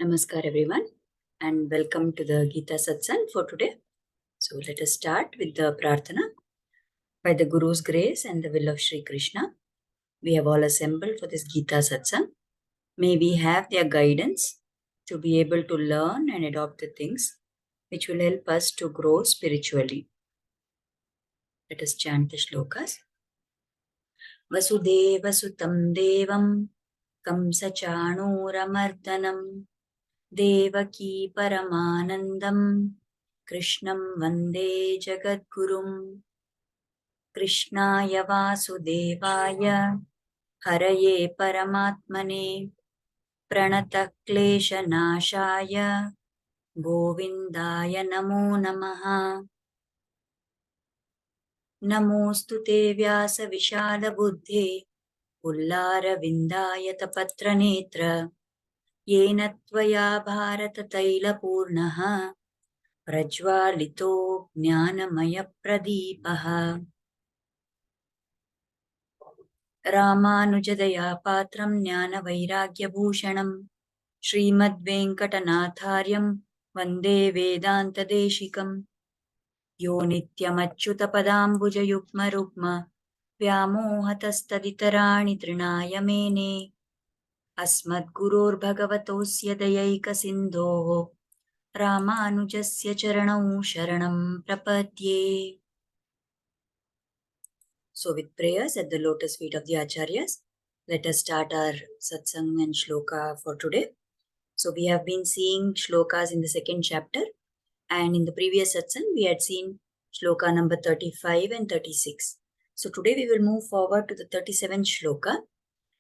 Namaskar everyone and welcome to the Geeta Satsang for today. So let us start with the Prarthana. By the Guru's grace and the will of Sri Krishna, we have all assembled for this Geeta Satsang. May we have their guidance to be able to learn and adopt the things which will help us to grow spiritually. Let us chant the shlokas. Vasudeva Sutam Devam Kamsachanuramardanam Devaki Paramanandam Krishnam Vande Jagadgurum Krishnaya Vasudevaya Haraye Paramatmane Pranata Kleshanashaya Govindaya Namo Namaha Namostu Te Vyasa Vishala Buddhe Ullara Vindayata Patra Netra Yena Tvaya Bharata Taila Purnaha Prajvalito Jnanamaya Pradipaha Ramanujadaya Patram Jnana Vairagya Bhushanam Srimad Venkatanathaaryam Vande Vedanta Deshikam Yo Nityamachyuta Padambuja Yukma Rukma Vyamohatastaditarani Trinaya Mene Asmad Gurur Bhagavatosya Dayaika Sindhoho Ramanujasya Charanau Sharanam Prapadye. So with prayers at the lotus feet of the Acharyas, let us start our satsang and shloka for today. So we have been seeing shlokas in the second chapter, and in the previous satsang we had seen shloka number 35 and 36. So today we will move forward to the 37th shloka,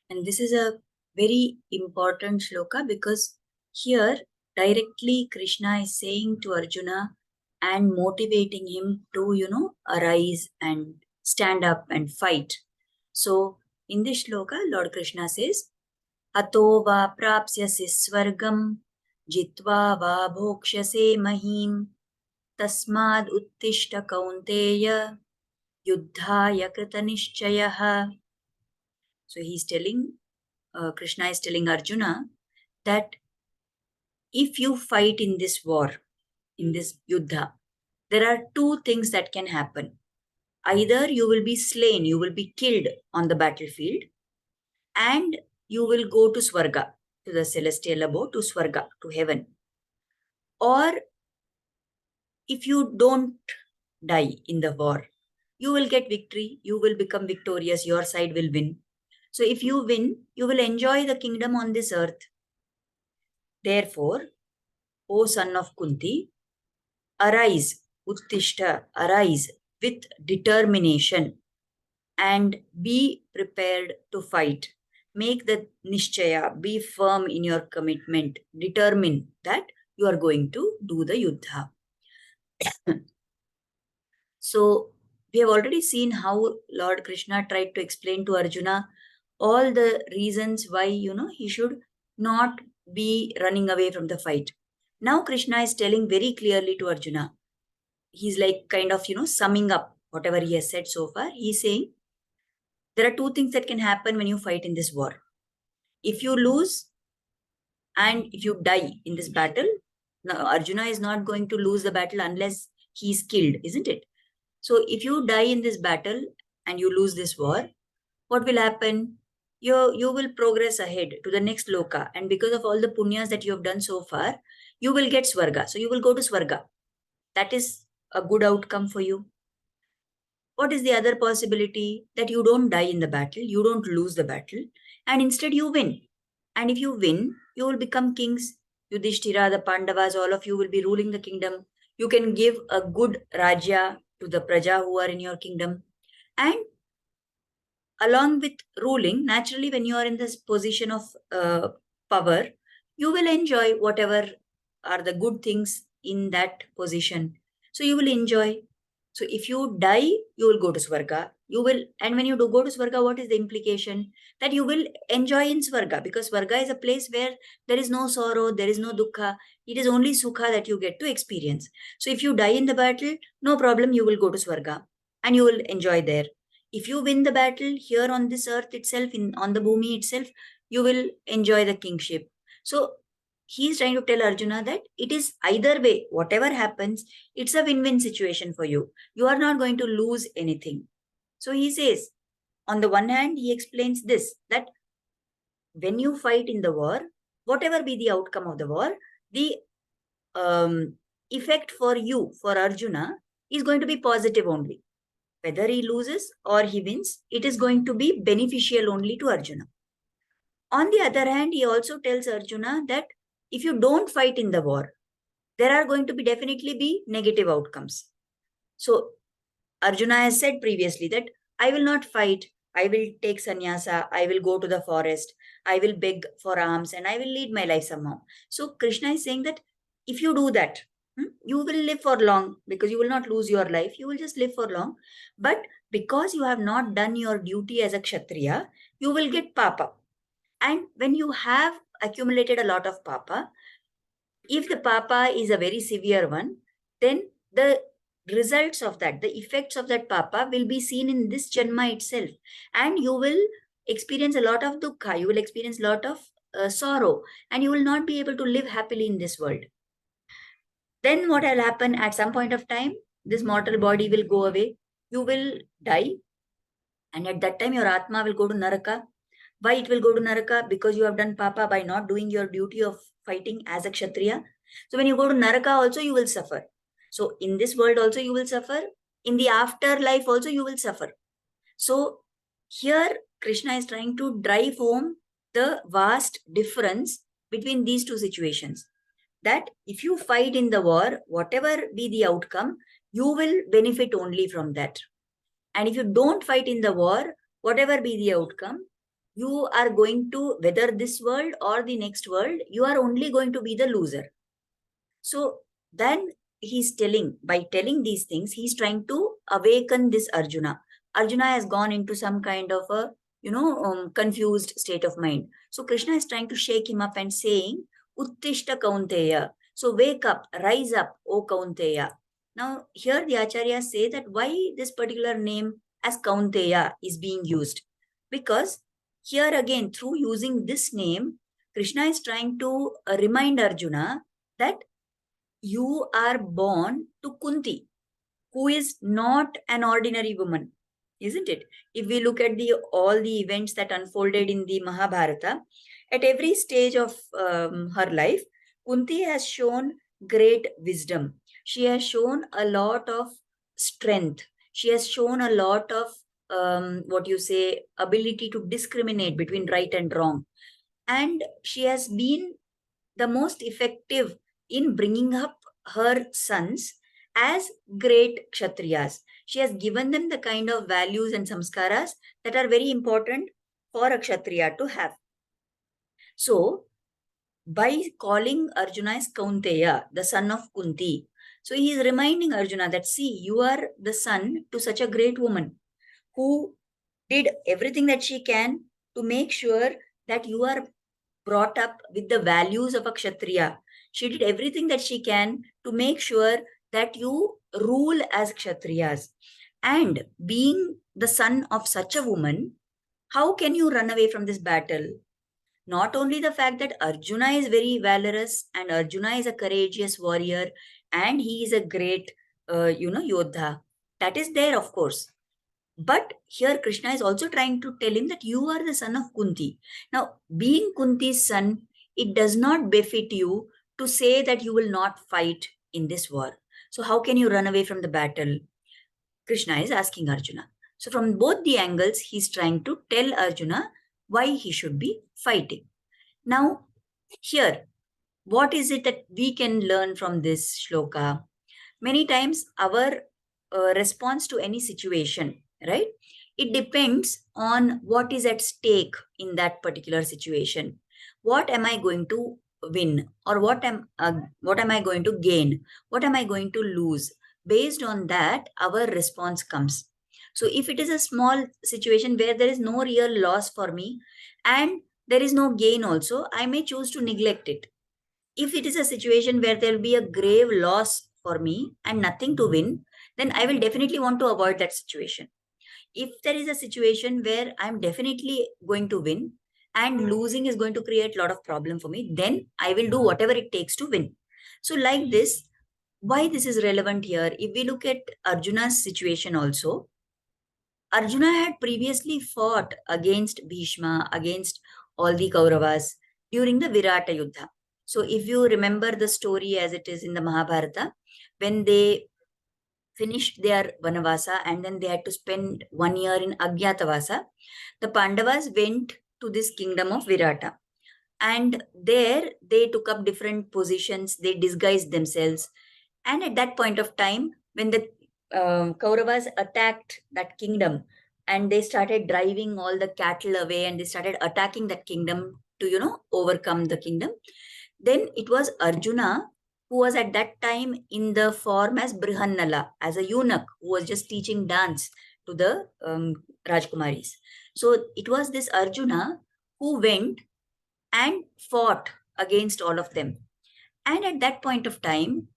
and this is a very important shloka because here directly Krishna is saying to Arjuna and motivating him to, arise and stand up and fight. So in this shloka, Lord Krishna says, Ato va prapsyasi swargam jitva va bhokshase mahim tasmad uttishta kaunteya yuddhaya krita nishchayaha. So he's telling, Krishna is telling Arjuna that if you fight in this war, in this yuddha, there are two things that can happen. Either you will be slain, you will be killed on the battlefield, and you will go to Swarga, to the celestial abode, to Swarga, to heaven. Or if you don't die in the war, you will get victory, you will become victorious, your side will win. So if you win, you will enjoy the kingdom on this earth. Therefore, O son of Kunti, arise, Uttishta, arise with determination and be prepared to fight. Make the nishchaya, be firm in your commitment, determine that you are going to do the yuddha. So we have already seen how Lord Krishna tried to explain to Arjuna all the reasons why, he should not be running away from the fight. Now Krishna is telling very clearly to Arjuna. He's like kind of, summing up whatever he has said so far. He's saying, there are two things that can happen when you fight in this war. If you lose and if you die in this battle, now Arjuna is not going to lose the battle unless he is killed, isn't it? So if you die in this battle and you lose this war, what will happen? You will progress ahead to the next loka, and because of all the punyas that you have done so far, you will get swarga. So you will go to swarga. That is a good outcome for you. What is the other possibility? That you don't die in the battle, you don't lose the battle, and instead you win. And if you win, you will become kings. Yudhishthira, the Pandavas, all of you will be ruling the kingdom. You can give a good rajya to the praja who are in your kingdom. And along with ruling, naturally, when you are in this position of power, you will enjoy whatever are the good things in that position. So you will enjoy. So if you die, you will go to Swarga. And when you do go to Swarga, what is the implication? That you will enjoy in Swarga, because Swarga is a place where there is no sorrow, there is no dukkha. It is only sukha that you get to experience. So if you die in the battle, no problem, you will go to Swarga and you will enjoy there. If you win the battle here on this earth itself, on the bhumi itself, you will enjoy the kingship. So he's trying to tell Arjuna that it is either way, whatever happens, it's a win-win situation for you. You are not going to lose anything. So he says, on the one hand, he explains this, that when you fight in the war, whatever be the outcome of the war, the effect for you, for Arjuna, is going to be positive only. Whether he loses or he wins, it is going to be beneficial only to Arjuna. On the other hand, he also tells Arjuna that if you don't fight in the war, there are going to be definitely be negative outcomes. So Arjuna has said previously that I will not fight, I will take sannyasa, I will go to the forest, I will beg for alms, and I will lead my life somehow. So Krishna is saying that if you do that, you will live for long, because you will not lose your life, you will just live for long. But because you have not done your duty as a kshatriya, you will get papa. And when you have accumulated a lot of papa, if the papa is a very severe one, then the results of that, the effects of that papa will be seen in this janma itself. And you will experience a lot of dukkha, you will experience a lot of sorrow, and you will not be able to live happily in this world. Then what will happen at some point of time? This mortal body will go away, you will die, and at that time your atma will go to naraka. Why it will go to naraka? Because you have done papa by not doing your duty of fighting as a kshatriya. So when you go to naraka also, you will suffer. So in this world also you will suffer. In the afterlife also you will suffer. So here Krishna is trying to drive home the vast difference between these two situations. That if you fight in the war, whatever be the outcome, you will benefit only from that. And if you don't fight in the war, whatever be the outcome, you are going to, whether this world or the next world, you are only going to be the loser. So then he's telling, by telling these things, he's trying to awaken this Arjuna. Arjuna has gone into some kind of a, confused state of mind. So Krishna is trying to shake him up and saying, Uttishta Kaunteya. So wake up, rise up, O Kaunteya. Now here the acharyas say that why this particular name as Kaunteya is being used. Because here again, through using this name, Krishna is trying to remind Arjuna that you are born to Kunti, who is not an ordinary woman, isn't it? If we look at all the events that unfolded in the Mahabharata, at every stage of her life, Kunti has shown great wisdom. She has shown a lot of strength. She has shown a lot of ability to discriminate between right and wrong. And she has been the most effective in bringing up her sons as great kshatriyas. She has given them the kind of values and samskaras that are very important for a kshatriya to have. So, by calling Arjuna as Kaunteya, the son of Kunti, so he is reminding Arjuna that, see, you are the son to such a great woman who did everything that she can to make sure that you are brought up with the values of a kshatriya. She did everything that she can to make sure that you rule as kshatriyas. And being the son of such a woman, how can you run away from this battle? Not only the fact that Arjuna is very valorous and Arjuna is a courageous warrior and he is a great, yodha. That is there, of course. But here Krishna is also trying to tell him that you are the son of Kunti. Now, being Kunti's son, it does not befit you to say that you will not fight in this war. So how can you run away from the battle? Krishna is asking Arjuna. So from both the angles, he's trying to tell Arjuna why he should be fighting. Now, here, what is it that we can learn from this shloka? Many times our response to any situation, right? It depends on what is at stake in that particular situation. What am I going to win, or what am I going to gain? What am I going to lose? Based on that, our response comes. So if it is a small situation where there is no real loss for me and there is no gain also, I may choose to neglect it. If it is a situation where there will be a grave loss for me and nothing to win, then I will definitely want to avoid that situation. If there is a situation where I'm definitely going to win and losing is going to create a lot of problem for me, then I will do whatever it takes to win. So like this, why this is relevant here, if we look at Arjuna's situation also, Arjuna had previously fought against Bhishma, against all the Kauravas during the Virata Yuddha. So if you remember the story as it is in the Mahabharata, when they finished their Vanavasa and then they had to spend 1 year in Agyatavasa, the Pandavas went to this kingdom of Virata. And there they took up different positions, they disguised themselves. And at that point of time, when the Kauravas attacked that kingdom and they started driving all the cattle away and they started attacking that kingdom to, overcome the kingdom, then it was Arjuna who was at that time in the form as Brihannala, as a eunuch who was just teaching dance to the Rajkumaris. So it was this Arjuna who went and fought against all of them. And at that point of time,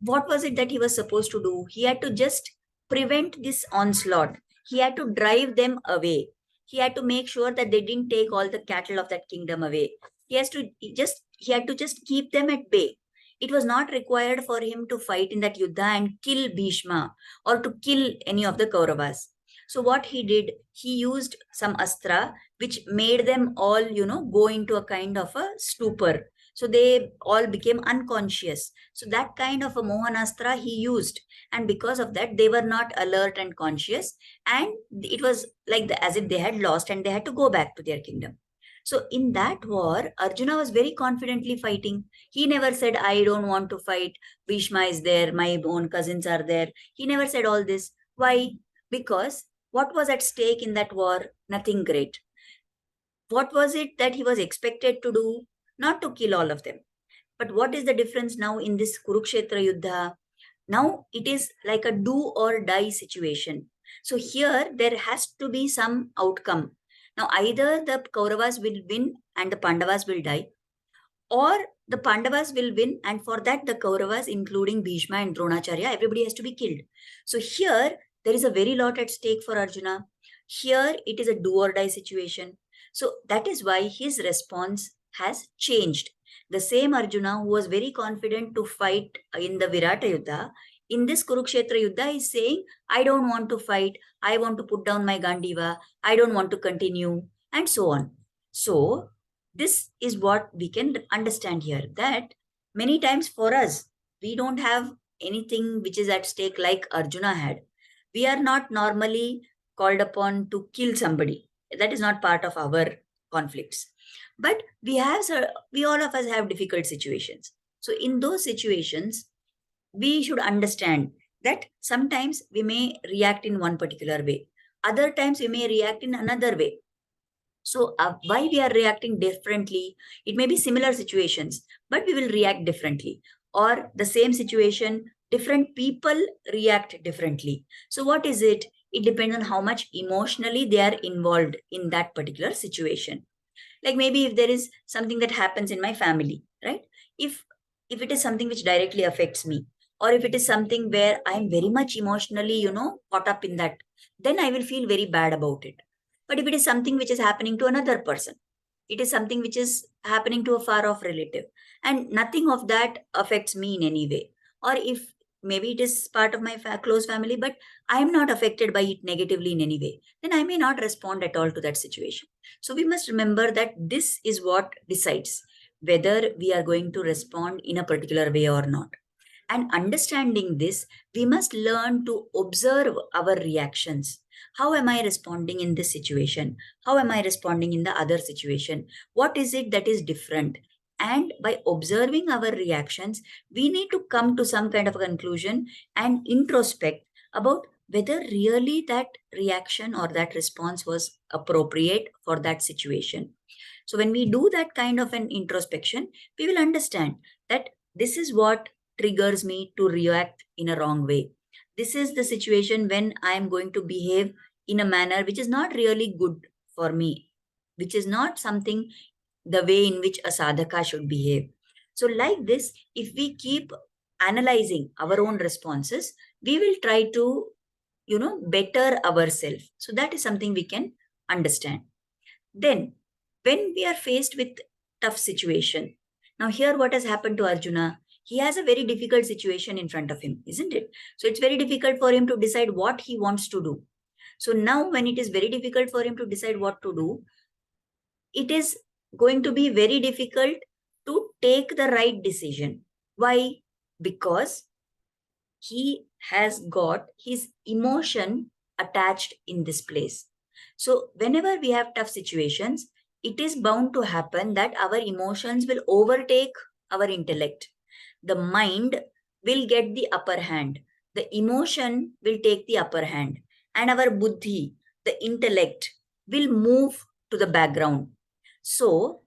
what was it that he was supposed to do? He had to just prevent this onslaught. He had to drive them away. He had to make sure that they didn't take all the cattle of that kingdom away. He had to just keep them at bay. It was not required for him to fight in that yuddha and kill Bhishma or to kill any of the Kauravas. So what he did, he used some astra which made them all, go into a kind of a stupor. So they all became unconscious. So that kind of a Mohanastra he used. And because of that, they were not alert and conscious. And it was like as if they had lost and they had to go back to their kingdom. So in that war, Arjuna was very confidently fighting. He never said, I don't want to fight. Bhishma is there. My own cousins are there. He never said all this. Why? Because what was at stake in that war? Nothing great. What was it that he was expected to do? Not to kill all of them. But what is the difference now in this Kurukshetra Yuddha? Now it is like a do or die situation. So here there has to be some outcome. Now either the Kauravas will win and the Pandavas will die, or the Pandavas will win and for that the Kauravas, including Bhishma and Dronacharya, everybody has to be killed. So here there is a very lot at stake for Arjuna. Here it is a do or die situation. So that is why his response has changed. The same Arjuna who was very confident to fight in the Virata Yuddha, in this Kurukshetra Yuddha is saying, I don't want to fight, I want to put down my Gandiva, I don't want to continue, and so on. So this is what we can understand here, that many times for us, we don't have anything which is at stake like Arjuna had. We are not normally called upon to kill somebody. That is not part of our conflicts. But we all of us have difficult situations. So in those situations, we should understand that sometimes we may react in one particular way. Other times we may react in another way. So why we are reacting differently? It may be similar situations, but we will react differently. Or the same situation, different people react differently. So what is it? It depends on how much emotionally they are involved in that particular situation. Like maybe if there is something that happens in my family, right? If it is something which directly affects me, or if it is something where I am very much emotionally, caught up in that, then I will feel very bad about it. But if it is something which is happening to another person, it is something which is happening to a far off relative, and nothing of that affects me in any way. Or if maybe it is part of my close family, but I am not affected by it negatively in any way, then I may not respond at all to that situation. So we must remember that this is what decides whether we are going to respond in a particular way or not. And understanding this, we must learn to observe our reactions. How am I responding in this situation? How am I responding in the other situation? What is it that is different? And by observing our reactions, we need to come to some kind of a conclusion and introspect about whether really that reaction or that response was appropriate for that situation. So when we do that kind of an introspection, we will understand that this is what triggers me to react in a wrong way. This is the situation when I am going to behave in a manner which is not really good for me, which is not something the way in which a sadhaka should behave. So like this, if we keep analyzing our own responses, we will try to, better ourselves. So that is something we can understand. Then when we are faced with tough situation. Now here what has happened to Arjuna? He has a very difficult situation in front of him, isn't it? So it's very difficult for him to decide what he wants to do. So now when it is very difficult for him to decide what to do, it is going to be very difficult to take the right decision. Why? Because he has got his emotion attached in this place. So whenever we have tough situations, it is bound to happen that our emotions will overtake our intellect. The mind will get the upper hand. The emotion will take the upper hand. And our buddhi, the intellect, will move to the background. So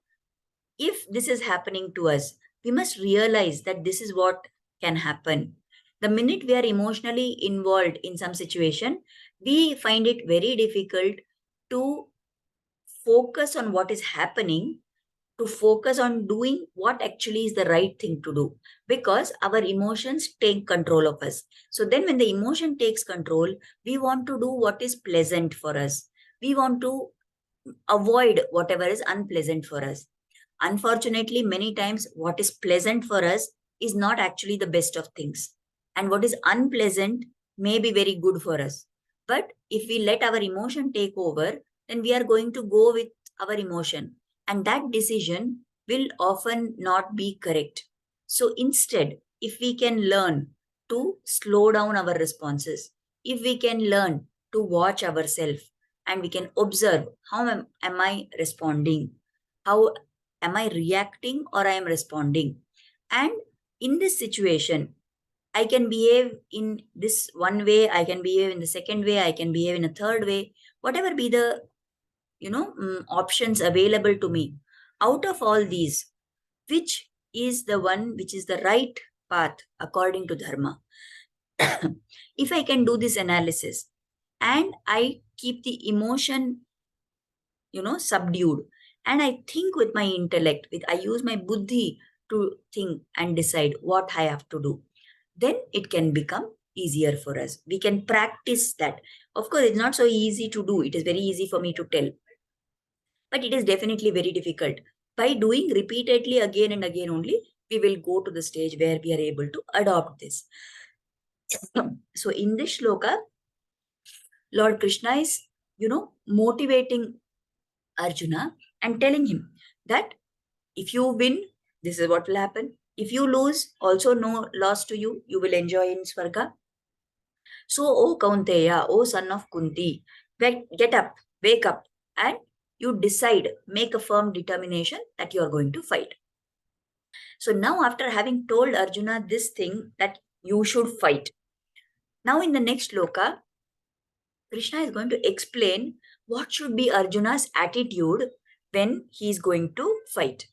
if this is happening to us, we must realize that this is what can happen. The minute we are emotionally involved in some situation, we find it very difficult to focus on what is happening, to focus on doing what actually is the right thing to do, because our emotions take control of us. So then when the emotion takes control, we want to do what is pleasant for us. We want to avoid whatever is unpleasant for us. Unfortunately, many times what is pleasant for us is not actually the best of things. And what is unpleasant may be very good for us. But if we let our emotion take over, then we are going to go with our emotion. And that decision will often not be correct. So instead, if we can learn to slow down our responses, if we can learn to watch ourselves, and we can observe how am I responding, how am I reacting or I am responding. And in this situation, I can behave in this one way, I can behave in the second way, I can behave in a third way, whatever be the options available to me. Out of all these, which is the one which is the right path according to dharma? If I can do this analysis and I keep the emotion subdued, and I think with my intellect, I use my buddhi to think and decide what I have to do, then it can become easier for us. We can practice that. Of course, it's not so easy to do. It is very easy for me to tell, but it is definitely very difficult. By doing repeatedly again and again only, we will go to the stage where we are able to adopt this. So in this shloka, Lord Krishna is, motivating Arjuna and telling him that if you win, this is what will happen. If you lose, also no loss to you. You will enjoy in Swarga. So, O Kaunteya, O son of Kunti, get up, wake up, and you decide, make a firm determination that you are going to fight. So now after having told Arjuna this thing that you should fight, now in the next shloka, Krishna is going to explain what should be Arjuna's attitude when he is going to fight.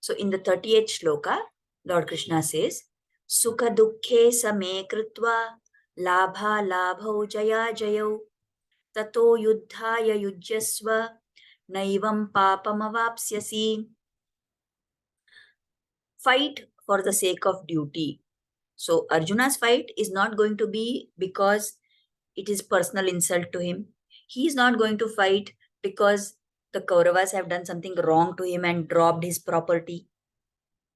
So in the 38th shloka, Lord Krishna says, Sukha dukkhe same kritva labha labhau jaya jayau tato yuddhaya yujyasva naivam papamavapsyasi. Fight for the sake of duty. So Arjuna's fight is not going to be because it is personal insult to him. He is not going to fight because the Kauravas have done something wrong to him and dropped his property.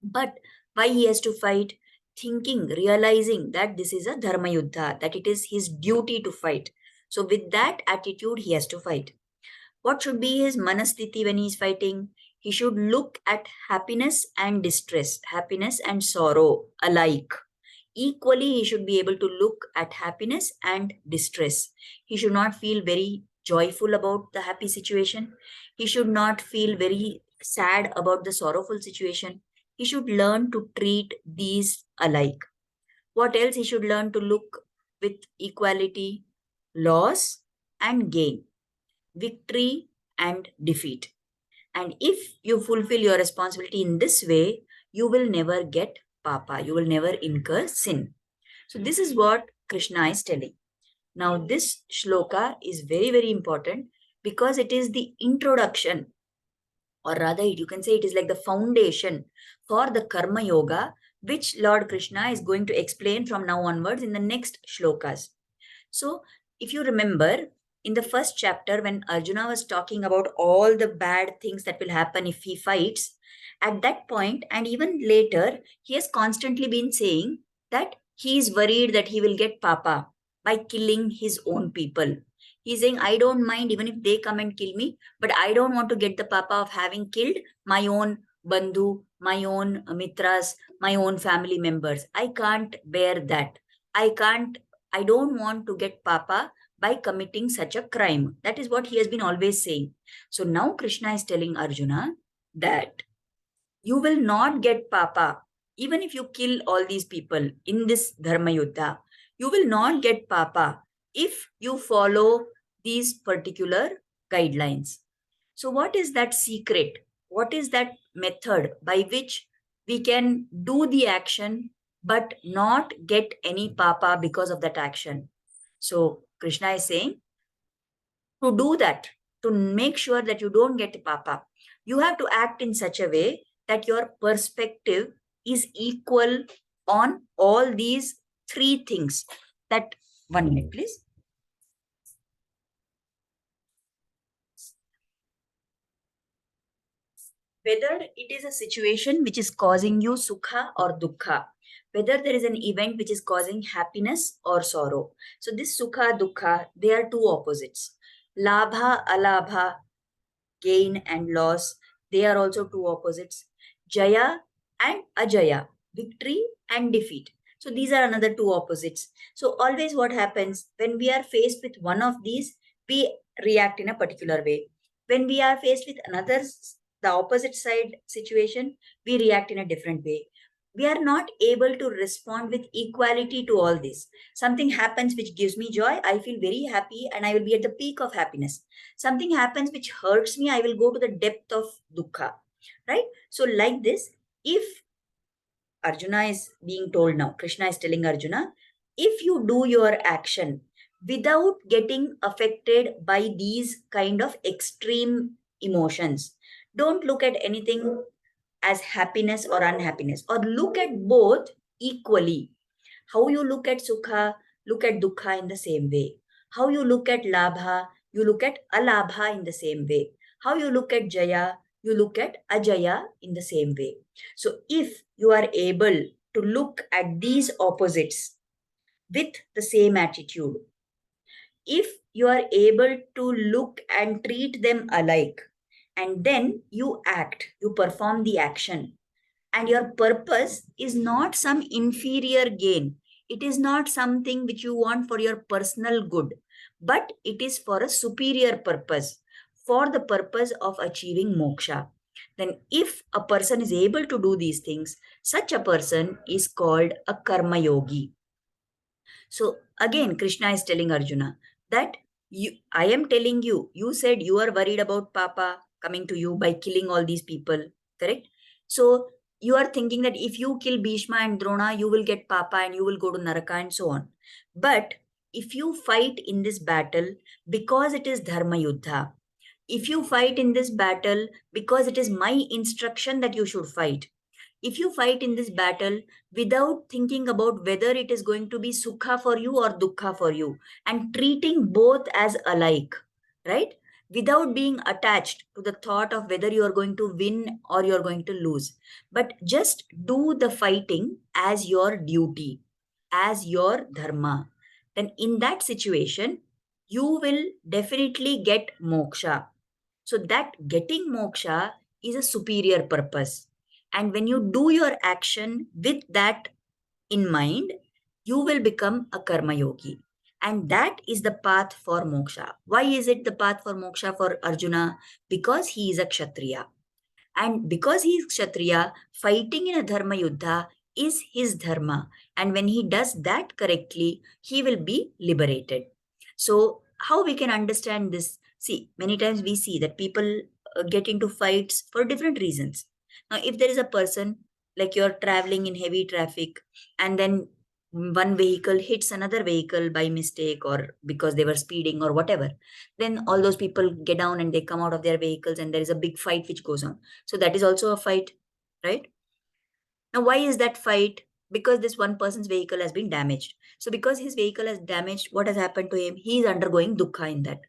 But why he has to fight? Thinking, realizing that this is a dharma yuddha, that it is his duty to fight. So with that attitude, he has to fight. What should be his manasthiti when he is fighting? He should look at happiness and distress, happiness and sorrow alike. Equally, he should be able to look at happiness and distress. He should not feel very joyful about the happy situation. He should not feel very sad about the sorrowful situation. He should learn to treat these alike. What else? He should learn to look with equality, loss and gain, victory and defeat. And if you fulfill your responsibility in this way, you will never get papa. You will never incur sin. So this is what Krishna is telling. Now this shloka is very, very important because it is the introduction, or rather you can say it is like the foundation for the karma yoga, which Lord Krishna is going to explain from now onwards in the next shlokas. So if you remember, in the first chapter, when Arjuna was talking about all the bad things that will happen if he fights, at that point, and even later, he has constantly been saying that he is worried that he will get papa by killing his own people. He's saying, I don't mind even if they come and kill me, but I don't want to get the papa of having killed my own bandhu, my own mitras, my own family members. I can't bear that. I don't want to get papa by committing such a crime. That is what he has been always saying. So now Krishna is telling Arjuna that you will not get papa even if you kill all these people in this dharma yuddha. You will not get papa if you follow these particular guidelines. So what is that secret? What is that method by which we can do the action but not get any papa because of that action? So Krishna is saying, to do that, to make sure that you don't get papa, you have to act in such a way that your perspective is equal on all these three things. That, 1 minute, please. Whether it is a situation which is causing you sukha or dukkha, whether there is an event which is causing happiness or sorrow. So this sukha, dukkha, they are two opposites. Labha, alabha, gain and loss, they are also two opposites. Jaya and ajaya, victory and defeat. So these are another two opposites. So always what happens when we are faced with one of these, we react in a particular way. When we are faced with another, the opposite side situation, we react in a different way. We are not able to respond with equality to all this. Something happens which gives me joy, I feel very happy and I will be at the peak of happiness. Something happens which hurts me, I will go to the depth of dukkha, right? So like this, if Arjuna is being told now, Krishna is telling Arjuna, if you do your action without getting affected by these kind of extreme emotions, don't look at anything as happiness or unhappiness, or look at both equally. How you look at sukha, look at dukkha in the same way. How you look at labha, you look at alabha in the same way. How you look at jaya, you look at ajaya in the same way. So if you are able to look at these opposites with the same attitude, if you are able to look and treat them alike, and then you act, you perform the action, and your purpose is not some inferior gain. It is not something which you want for your personal good, but it is for a superior purpose, for the purpose of achieving moksha. Then if a person is able to do these things, such a person is called a karma yogi. So again, Krishna is telling Arjuna that I am telling you, you said you are worried about Papa coming to you by killing all these people, correct? So you are thinking that if you kill Bhishma and Drona, you will get Papa and you will go to Naraka and so on. But if you fight in this battle because it is Dharma Yuddha, if you fight in this battle because it is my instruction that you should fight, if you fight in this battle without thinking about whether it is going to be sukha for you or dukkha for you, and treating both as alike, right? Without being attached to the thought of whether you are going to win or you are going to lose, but just do the fighting as your duty, as your dharma, then in that situation, you will definitely get moksha. So that getting moksha is a superior purpose. And when you do your action with that in mind, you will become a karma yogi. And that is the path for moksha. Why is it the path for moksha for Arjuna? Because he is a kshatriya. And because he is kshatriya, fighting in a dharma yuddha is his dharma. And when he does that correctly, he will be liberated. So how we can understand this? See, many times we see that people get into fights for different reasons. Now, if there is a person, like you're traveling in heavy traffic, and then one vehicle hits another vehicle by mistake or because they were speeding or whatever, then all those people get down and they come out of their vehicles and there is a big fight which goes on. So that is also a fight, right? Now, why is that fight? Because this one person's vehicle has been damaged. So because his vehicle has damaged, what has happened to him? He is undergoing dukkha in that.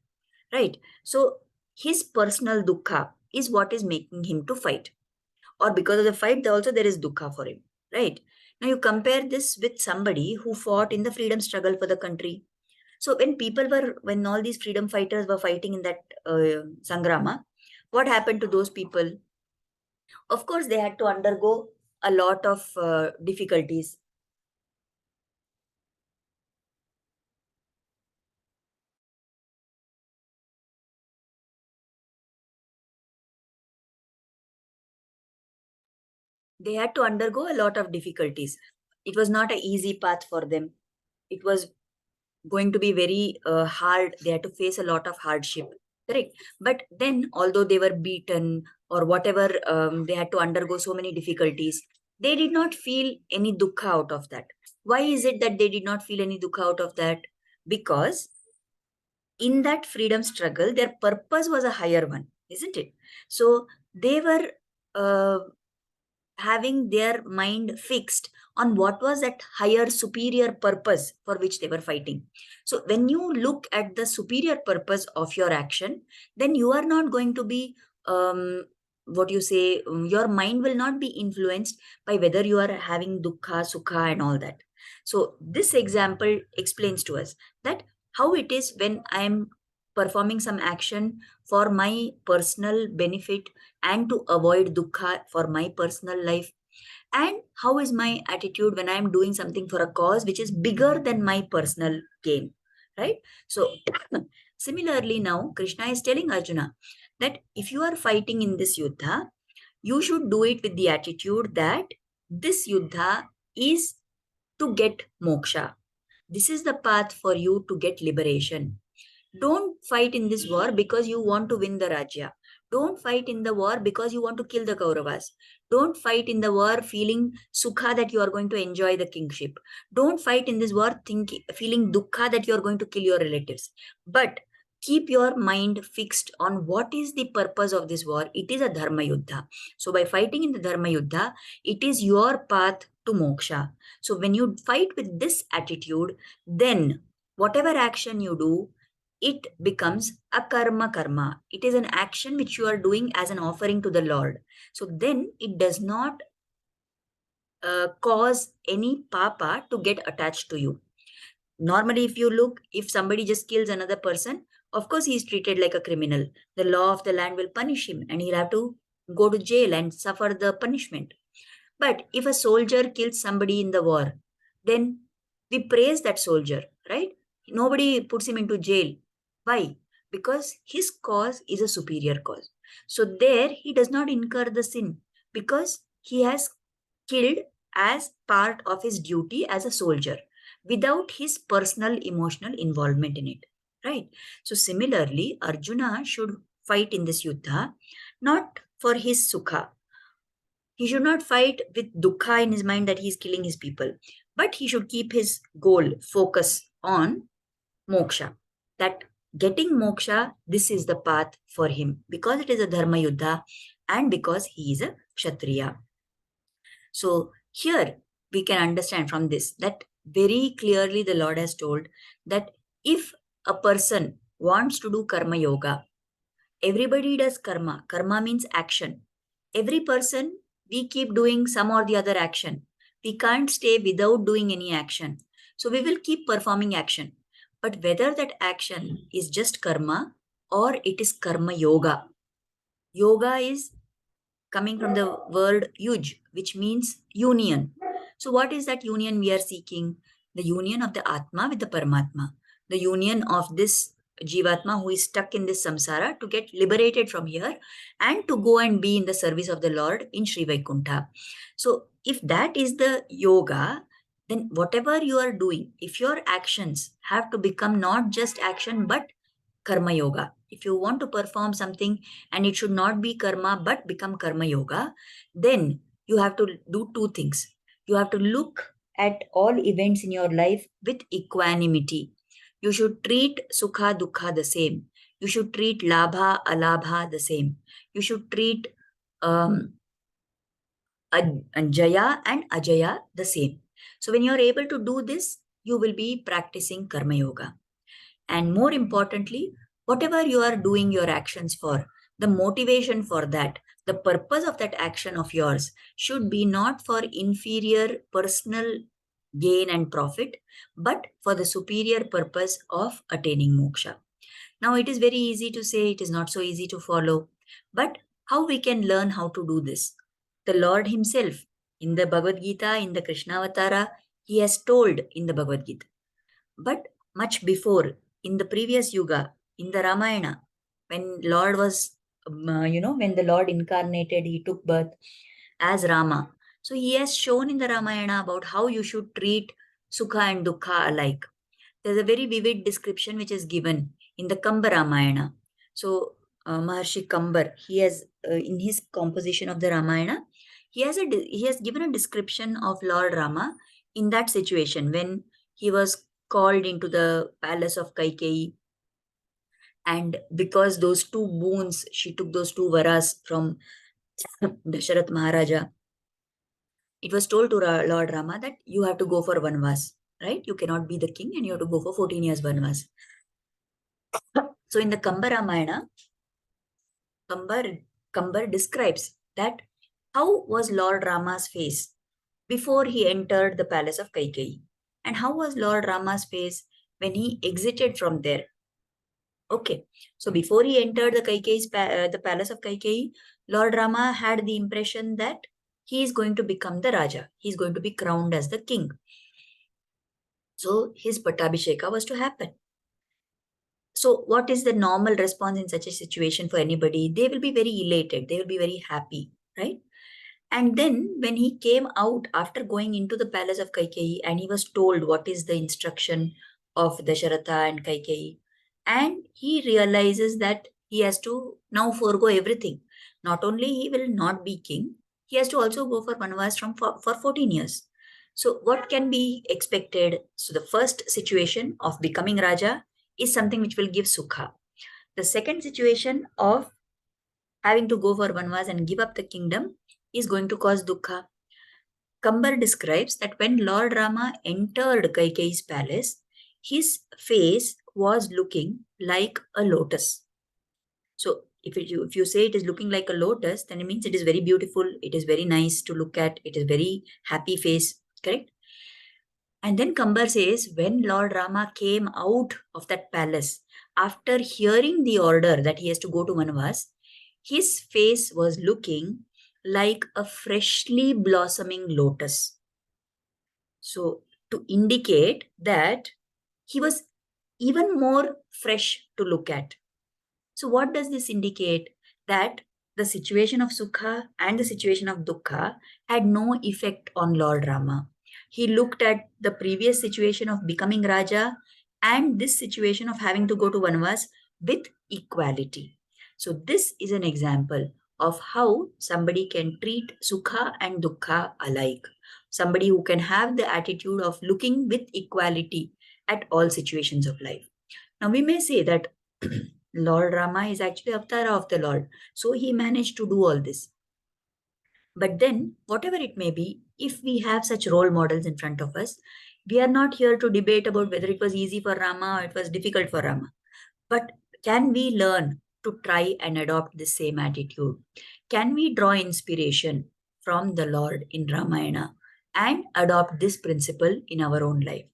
right? So his personal dukkha is what is making him to fight. Or because of the fight, also there is dukkha for him, right? Now you compare this with somebody who fought in the freedom struggle for the country. So when all these freedom fighters were fighting in that Sangrama, what happened to those people? Of course, they had to undergo a lot of difficulties. They had to undergo a lot of difficulties. It was not an easy path for them. It was going to be very hard. They had to face a lot of hardship, correct? But then, although they were beaten or whatever, they had to undergo so many difficulties, they did not feel any dukkha out of that. Why is it that they did not feel any dukkha out of that? Because in that freedom struggle, their purpose was a higher one, isn't it? So they were uh, having their mind fixed on what was that higher superior purpose for which they were fighting. So when you look at the superior purpose of your action, then you are not going to be what you say, your mind will not be influenced by whether you are having dukkha, sukha, and all that. So this example explains to us that how it is when I am performing some action for my personal benefit and to avoid dukkha for my personal life, and how is my attitude when I am doing something for a cause which is bigger than my personal gain, right? So similarly, now Krishna is telling Arjuna that if you are fighting in this yuddha, you should do it with the attitude that this yuddha is to get moksha. This is the path for you to get liberation. Don't fight in this war because you want to win the Rajya. Don't fight in the war because you want to kill the Kauravas. Don't fight in the war feeling sukha that you are going to enjoy the kingship. Don't fight in this war feeling dukkha that you are going to kill your relatives. But keep your mind fixed on what is the purpose of this war. It is a dharma yuddha. So by fighting in the dharma yuddha, it is your path to moksha. So when you fight with this attitude, then whatever action you do, it becomes a karma. It is an action which you are doing as an offering to the Lord. So then it does not cause any papa to get attached to you. Normally, if you look, if somebody just kills another person, of course he is treated like a criminal. The law of the land will punish him and he'll have to go to jail and suffer the punishment. But if a soldier kills somebody in the war, then we praise that soldier, right? Nobody puts him into jail. Why? Because his cause is a superior cause. So there he does not incur the sin because he has killed as part of his duty as a soldier without his personal emotional involvement in it, right? So similarly, Arjuna should fight in this yuddha not for his sukha. He should not fight with dukkha in his mind that he is killing his people, but he should keep his goal, focus on moksha. That getting moksha, this is the path for him because it is a dharma yuddha and because he is a kshatriya. So here we can understand from this that very clearly the Lord has told that if a person wants to do karma yoga, everybody does karma. Karma means action. Every person, we keep doing some or the other action. We can't stay without doing any action. So we will keep performing action. But whether that action is just karma or it is karma yoga, yoga is coming from the word yuj, which means union. So, what is that union we are seeking? The union of the Atma with the Paramatma, the union of this Jivatma who is stuck in this samsara to get liberated from here and to go and be in the service of the Lord in Sri Vaikuntha. So, if that is the yoga, then whatever you are doing, if your actions have to become not just action but karma yoga. If you want to perform something and it should not be karma but become karma yoga, then you have to do two things. You have to look at all events in your life with equanimity. You should treat sukha dukkha the same. You should treat labha alabha the same. You should treat um, jaya and ajaya the same. So when you are able to do this, you will be practicing karma yoga. And more importantly, whatever you are doing your actions for, the motivation for that, the purpose of that action of yours should be not for inferior personal gain and profit, but for the superior purpose of attaining moksha. Now, it is very easy to say, it is not so easy to follow. But how we can learn how to do this? The Lord Himself, in the Bhagavad Gita, in the Krishna Avatara, He has told in the Bhagavad Gita. But much before, in the previous Yuga, in the Ramayana, when Lord was, when the Lord incarnated, He took birth as Rama. So He has shown in the Ramayana about how you should treat Sukha and Dukha alike. There's a very vivid description which is given in the Kamba Ramayana. So Maharshi Kambar, he has in his composition of the Ramayana, he has given a description of Lord Rama in that situation when he was called into the palace of Kaikeyi, and because those two boons, she took those two varas from Dasharath Maharaja, it was told to Lord Rama that you have to go for vanvas, right? You cannot be the king and you have to go for 14 years vanvas. So in the Kamba Ramayana, Kambar describes that how was Lord Rama's face before he entered the palace of Kaikeyi, and how was Lord Rama's face when he exited from there. Okay, so before he entered the palace of Kaikeyi, Lord Rama had the impression that he is going to become the Raja. He is going to be crowned as the king. So his Pattabhisheka was to happen. So what is the normal response in such a situation for anybody? They will be very elated. They will be very happy, right? And then when he came out after going into the palace of Kaikeyi and he was told what is the instruction of Dasharatha and Kaikeyi, and he realizes that he has to now forego everything. Not only he will not be king, he has to also go for vanvas for 14 years. So what can be expected? So the first situation of becoming Raja is something which will give sukha. The second situation of having to go for vanvas and give up the kingdom is going to cause dukkha. Kambar describes that when Lord Rama entered Kaikeyi's palace, his face was looking like a lotus. So if you say it is looking like a lotus, then it means it is very beautiful, it is very nice to look at, it is very happy face, correct? And then Kambar says, when Lord Rama came out of that palace, after hearing the order that he has to go to Vanvas, his face was looking like a freshly blossoming lotus. So, to indicate that he was even more fresh to look at. So, what does this indicate? That the situation of Sukha and the situation of Dukkha had no effect on Lord Rama. He looked at the previous situation of becoming Raja and this situation of having to go to Vanvas with equality. So this is an example of how somebody can treat Sukha and Dukkha alike. Somebody who can have the attitude of looking with equality at all situations of life. Now we may say that Lord Rama is actually Avatara of the Lord. So he managed to do all this. But then, whatever it may be, if we have such role models in front of us, we are not here to debate about whether it was easy for Rama or it was difficult for Rama. But can we learn to try and adopt the same attitude? Can we draw inspiration from the Lord in Ramayana and adopt this principle in our own life?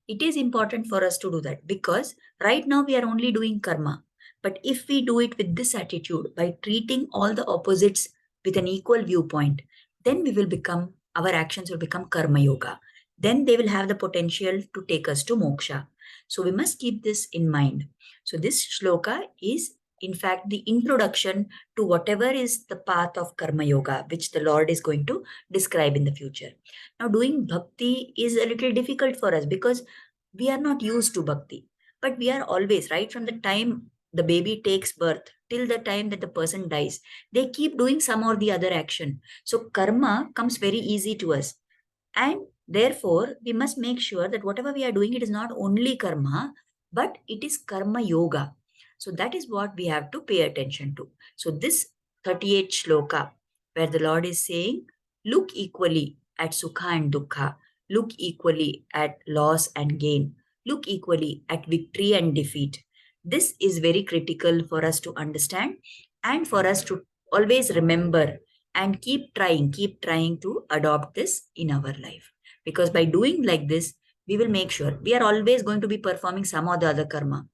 It is important for us to do that because right now we are only doing karma. But if we do it with this attitude, by treating all the opposites with an equal viewpoint, then our actions will become karma yoga. Then they will have the potential to take us to moksha. So we must keep this in mind. So this shloka is in fact the introduction to whatever is the path of karma yoga, which the Lord is going to describe in the future. Now doing bhakti is a little difficult for us because we are not used to bhakti, but we are always, right from the time the baby takes birth till the time that the person dies, they keep doing some or the other action. So karma comes very easy to us. And therefore, we must make sure that whatever we are doing, it is not only karma, but it is karma yoga. So that is what we have to pay attention to. So this 38th shloka, where the Lord is saying, look equally at sukha and dukkha, look equally at loss and gain, look equally at victory and defeat. This is very critical for us to understand and for us to always remember and keep trying to adopt this in our life. Because by doing like this, we will make sure we are always going to be performing some or the other karma,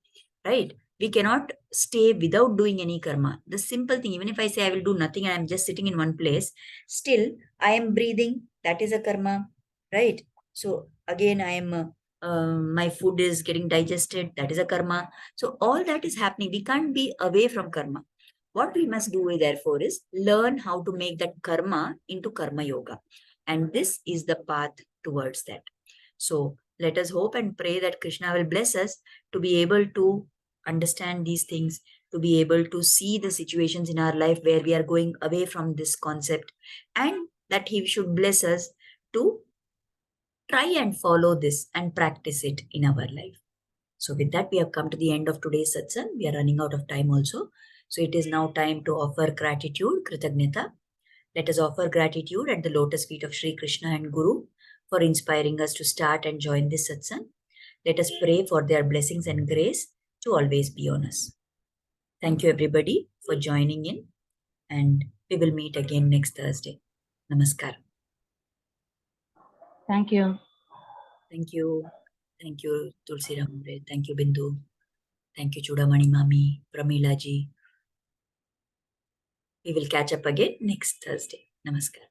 right? We cannot stay without doing any karma. The simple thing, even if I say I will do nothing and I'm just sitting in one place, still I am breathing. That is a karma, right? So again, I am, my food is getting digested. That is a karma. So all that is happening. We can't be away from karma. What we must do, therefore, is learn how to make that karma into karma yoga. And this is the path towards that. So let us hope and pray that Krishna will bless us to be able to understand these things, to be able to see the situations in our life where we are going away from this concept, and that he should bless us to try and follow this and practice it in our life. So with that, we have come to the end of today's satsang. We are running out of time also. So it is now time to offer gratitude, kritagnyata. Let us offer gratitude at the lotus feet of Sri Krishna and Guru for inspiring us to start and join this satsang. Let us pray for their blessings and grace to always be on us. Thank you everybody for joining in, and we will meet again next Thursday. Namaskar. Thank you. Thank you. Thank you, Tulsi Ramre. Thank you, Bindu. Thank you, Chudamani Mami, Pramila ji. We will catch up again next Thursday. Namaskar.